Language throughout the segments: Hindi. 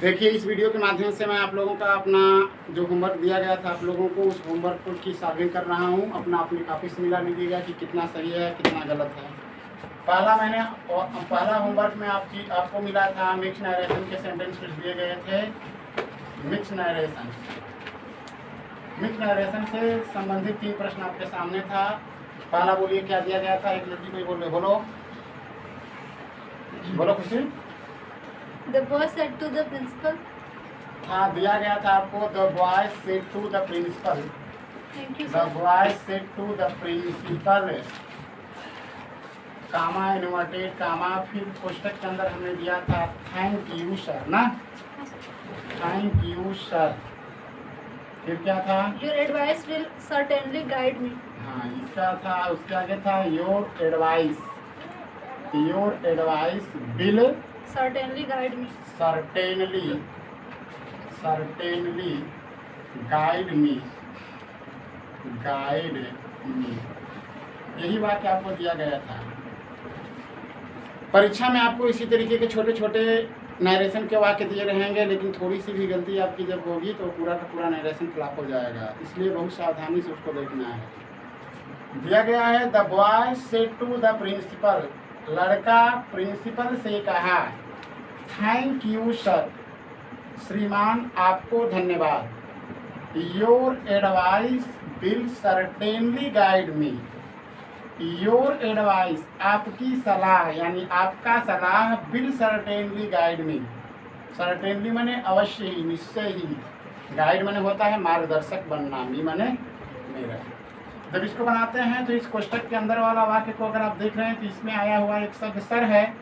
देखिए, इस वीडियो के माध्यम से मैं आप लोगों का अपना जो होमवर्क दिया गया था आप लोगों को, उस होमवर्क की सॉल्विंग कर रहा हूँ। अपनी कॉपी से मिला लीजिएगा कि कितना सही है कितना गलत है। पहला होमवर्क में आपको मिला था मिक्स नरेशन के सेंटेंस कुछ दिए गए थे। मिक्स नरेशन से संबंधित 3 प्रश्न आपके सामने था। पहला बोलिए क्या दिया गया था। एक लड़की को बोलो खुशी। The boy said to the principal. हाँ, दिया गया था आपको the boy said to the principal. Thank you, The sir. boy said to the principal. Comma inverted comma, फिर कोष्टक के अंदर हमने दिया था थैंक यू सर ना, थैंक यू सर। फिर क्या था? Your advice will certainly guide me. हाँ, इसका था, उसके आगे था your advice will Certainly guide me. certainly guide me. यही वाक्य आपको दिया गया था। परीक्षा में आपको इसी तरीके के छोटे छोटे नरेशन के वाक्य दिए रहेंगे, लेकिन थोड़ी सी भी गलती आपकी जब होगी तो पूरा का पूरा नरेशन फ्लॉप हो जाएगा। इसलिए बहुत सावधानी से उसको देखना है। दिया गया है the boy said to the principal, लड़का प्रिंसिपल से कहा थैंक यू सर, श्रीमान आपको धन्यवाद। Your advice will certainly guide me. Your advice आपकी सलाह यानी आपका सलाह will certainly guide me. Certainly माने अवश्य ही, निश्चय ही। गाइड माने होता है मार्गदर्शक बनना, मी माने मेरा। जब इसको बनाते हैं तो इस कोष्टक के अंदर वाला वाक्य को अगर आप देख रहे हैं तो इसमें आया हुआ एक शब्द सर है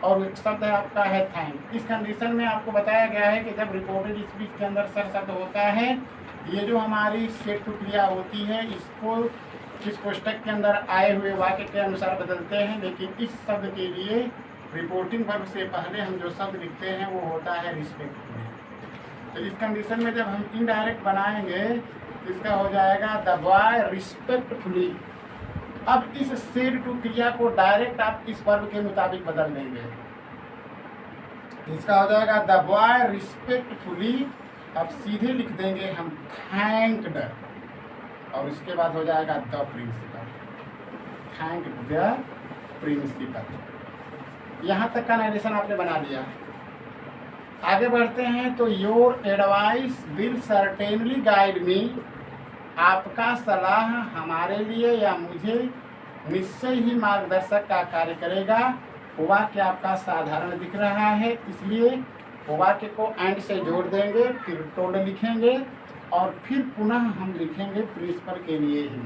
और एक शब्द है आपका है थैंक। इस कंडीशन में आपको बताया गया है कि जब रिपोर्टेड स्पीच के अंदर सर शब्द होता है, ये जो हमारी सेट टू क्रिया होती है इसको इस कोष्टक के अंदर आए हुए वाक्य के अनुसार बदलते हैं। लेकिन इस शब्द के लिए रिपोर्टिंग वर्ब से पहले हम जो शब्द लिखते हैं वो होता है रिस्पेक्टफुली। तो इस कंडीशन में जब हम इनडायरेक्ट बनाएंगे इसका हो जाएगा द बॉय रिस्पेक्टफुली। अब इस सेड टू क्रिया को डायरेक्ट आप इस वर्ब के मुताबिक बदल देंगे। इसका हो जाएगा द बॉय रिस्पेक्टफुली। अब सीधे लिख देंगे हम थैंक्ड और इसके बाद हो जाएगा the principal, thank the principal. यहाँ तक का नरेशन आपने बना लिया। आगे बढ़ते हैं तो your advice will certainly guide मी, आपका सलाह हमारे लिए या मुझे निश्चय ही मार्गदर्शक का कार्य करेगा। वाक्य आपका साधारण दिख रहा है, इसलिए वाक्य को एंड से जोड़ देंगे, फिर टोल्ड लिखेंगे और फिर पुनः हम लिखेंगे प्रिंसिपल के लिए ही।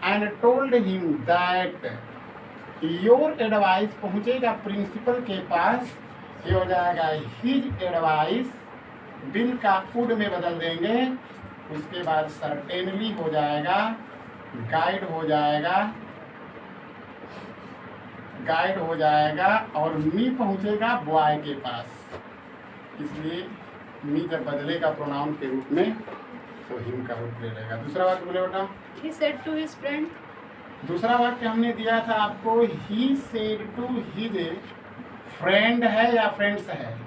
And told him that your advice पहुंचेगा प्रिंसिपल के पास। ये हो जाएगा हिज एडवाइस, बिल का वुड में बदल देंगे। उसके बाद सर्टेनली हो जाएगा, गाइड हो जाएगा और मी पहुंचेगा बॉय के पास। इसलिए मी जब बदलेगा प्रोनाउन के रूप में तो हिम का रूप ले लेगा। दूसरा वाक्य बोले बेटा। He said to his friend. दूसरा वाक्य हमने दिया था आपको ही सेड टू हिज फ्रेंड है या फ्रेंड्स है?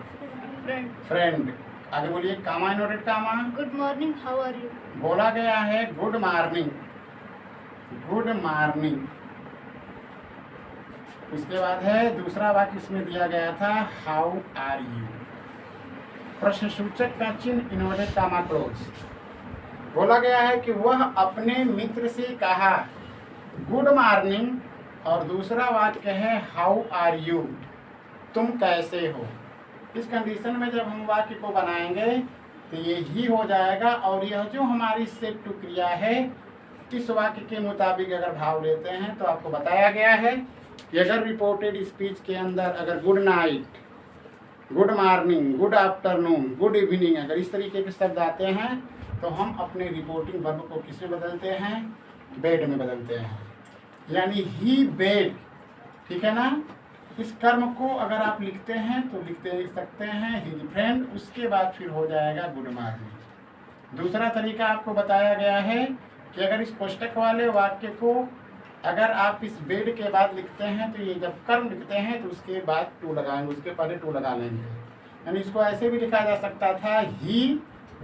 फ्रेंड। आगे बोलिए comma inverted comma. Good morning, how are you? बोला गया है गुड मॉर्निंग। उसके बाद है दूसरा वाक्य इसमें दिया गया था हाउ आर यू। प्रश्न सूचक का चिन्ह इनवर्टेड कामा क्लोज। बोला गया है कि वह अपने मित्र से कहा गुड मॉर्निंग और दूसरा वाक्य है हाउ आर यू, तुम कैसे हो। इस कंडीशन में जब हम वाक्य को बनाएंगे तो ये ही हो जाएगा और यह जो हमारी सेड टू क्रिया है इस वाक्य के मुताबिक अगर भाव लेते हैं तो आपको बताया गया है कि अगर रिपोर्टेड स्पीच के अंदर अगर good night, good morning, good afternoon, good evening अगर इस तरीके के शब्द आते हैं तो हम अपने रिपोर्टिंग वर्ब को किस में बदलते हैं? बेड में बदलते हैं, यानी ही बेड। ठीक है ना। इस कर्म को अगर आप लिखते हैं तो लिखते सकते हैं हिज फ्रेंड, उसके बाद फिर हो जाएगा गुड मॉर्निंग। दूसरा तरीका आपको बताया गया है कि अगर इस कोष्टक वाले वाक्य को अगर आप इस बेड के बाद लिखते हैं तो ये जब कर्म लिखते हैं तो उसके बाद टू लगाएंगे, उसके पहले टू लगा लेंगे। यानी इसको ऐसे भी लिखा जा सकता था, he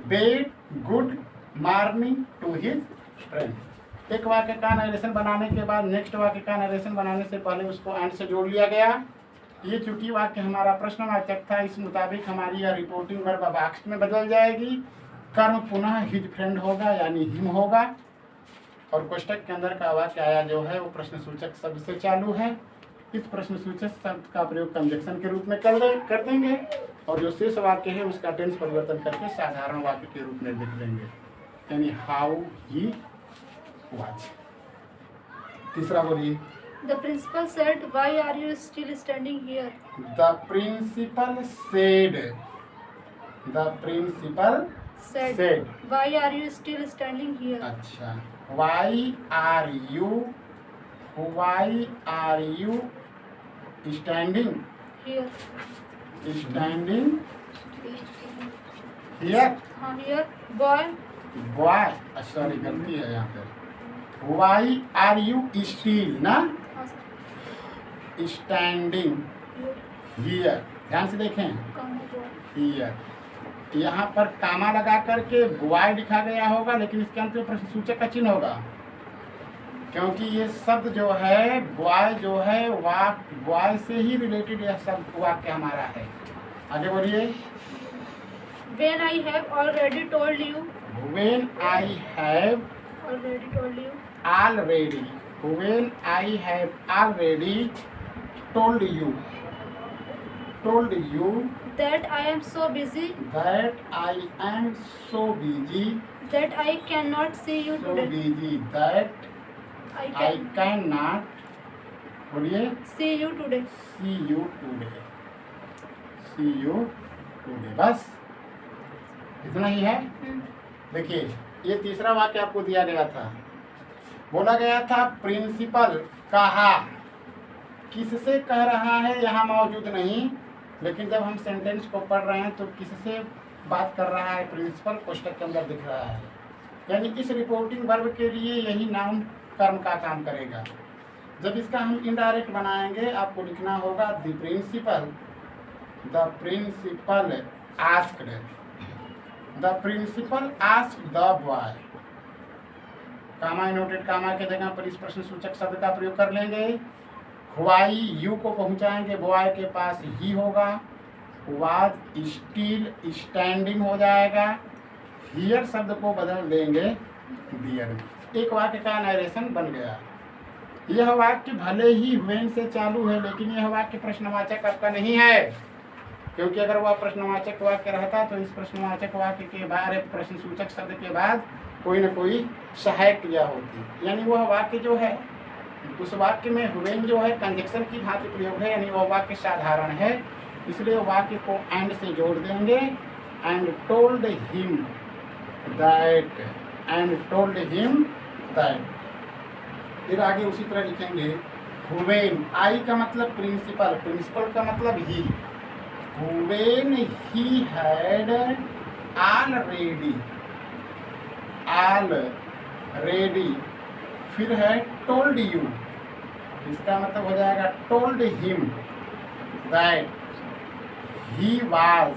bade good morning to his friend. एक वाक्य का नरेशन बनाने के बाद नेक्स्ट वाक्य का नरेशन बनाने से पहले उसको एंड से जोड़ लिया गया। ये चूंकि वाक्य हमारा प्रश्नवाचक था, इस मुताबिक हमारी यह रिपोर्टिंग वर्ब अब आस्क्ड में बदल जाएगी। कर्म पुनः हिज फ्रेंड होगा यानी हिम होगा, और कोष्टक के अंदर का वाक्य आया जो है वो प्रश्न सूचक शब्द से चालू है। इस प्रश्न सूचक शब्द का प्रयोग कंजक्शन के रूप में कर देंगे, और जो शेष वाक्य है उसका टेंस परिवर्तन करके साधारण वाक्य के रूप में लिख देंगे, यानी हाउ ही वाज। तीसरा बोलिए। The principal said, "Why are you still standing here?" The principal said. The principal said. Why are you still standing here? अच्छा, why are you standing Here. standing here? हाँ, here. Boy. Why? सॉरी गलती है यहाँ पे। Why are you still ना हाँ, sir. standing here? ध्यान से देखें, कौन है boy? here यहाँ पर कामा लगा करके बॉय लिखा गया होगा, लेकिन इसके अंत में प्रश्न सूचक का चिन्ह होगा, क्योंकि ये शब्द जो है बॉय जो है बॉय से ही रिलेटेड यह शब्द वाक्य हमारा है। आगे बोलिए। When I have already told you. When I have Already told you. already. When I have already told you. That I am so busy. That I am so busy. That I cannot see you So today. busy that I cannot. बोलिए। see you today. See you today. See you today। बस इतना ही है। देखिए, ये तीसरा वाक्य आपको दिया गया था, बोला गया था प्रिंसिपल कहा, किससे कह रहा है यहाँ मौजूद नहीं, लेकिन जब हम सेंटेंस को पढ़ रहे हैं तो किससे बात कर रहा है, प्रिंसिपल कोष्टक के अंदर दिख रहा है, यानी इस रिपोर्टिंग वर्ब के लिए यही नाउन कर्म का काम करेगा। जब इसका हम इनडायरेक्ट बनाएंगे, आपको लिखना होगा the principal asked, the principal asked the boy. Comma noted comma के जगह पर इस प्रश्न सूचक शब्द का प्रयोग कर लेंगे। वाई यू को पहुंचाएंगे बॉय के पास ही होगा, वाज स्टिल स्टैंडिंग हो जाएगा, हियर शब्द को बदल देंगे बियर में। एक वाक्य का नरेशन बन गया। यह वाक्य भले ही व्हेन से चालू है, लेकिन यह वाक्य प्रश्नवाचक आपका नहीं है, क्योंकि अगर वह प्रश्नवाचक वाक्य रहता तो इस प्रश्नवाचक वाक्य के बाद प्रश्न सूचक शब्द के बाद कोई न कोई सहायक क्रिया होती, यानी वह वाक्य जो है उस वाक्य में व्हेन जो है कंजक्शन की भांति प्रयोग है, यानी वह वाक्य साधारण है, इसलिए वाक्य को एंड से जोड़ देंगे। And told him that, and told him that. फिर आगे उसी तरह लिखेंगे व्हेन, आई का मतलब प्रिंसिपल, प्रिंसिपल का मतलब he, when he had already, फिर है टोल्ड यू, इसका मतलब हो जाएगा told him that he was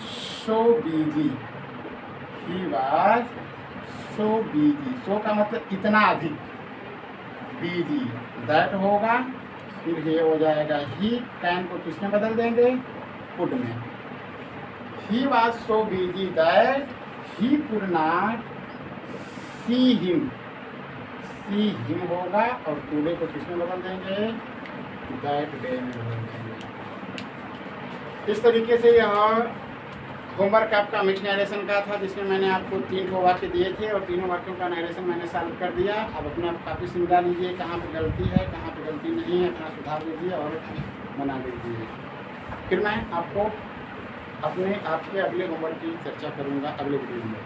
so busy, he was so busy, so का मतलब इतना अधिक, बिजी दैट होगा, फिर ये हो जाएगा ही, कैन को किसमें बदल देंगे, कुड में। ही was so busy that he could not see him, see him होगा, और टुडे को किसमें बदल देंगे, दैट डे में बदल देंगे। इस तरीके से यह होमवर्क आपका मिक्स नरेशन का था, जिसमें मैंने आपको 3 वाक्य दिए थे और तीनों वाक्यों का नरेशन मैंने सॉल्व कर दिया। अब अपने आप काफ़ी समझा लीजिए कहाँ पे गलती है, कहाँ पे गलती नहीं है, अपना सुधार लीजिए और बना लीजिए। फिर मैं आपको आपके अगले होमवर्क की चर्चा करूँगा अगले वीडियो में।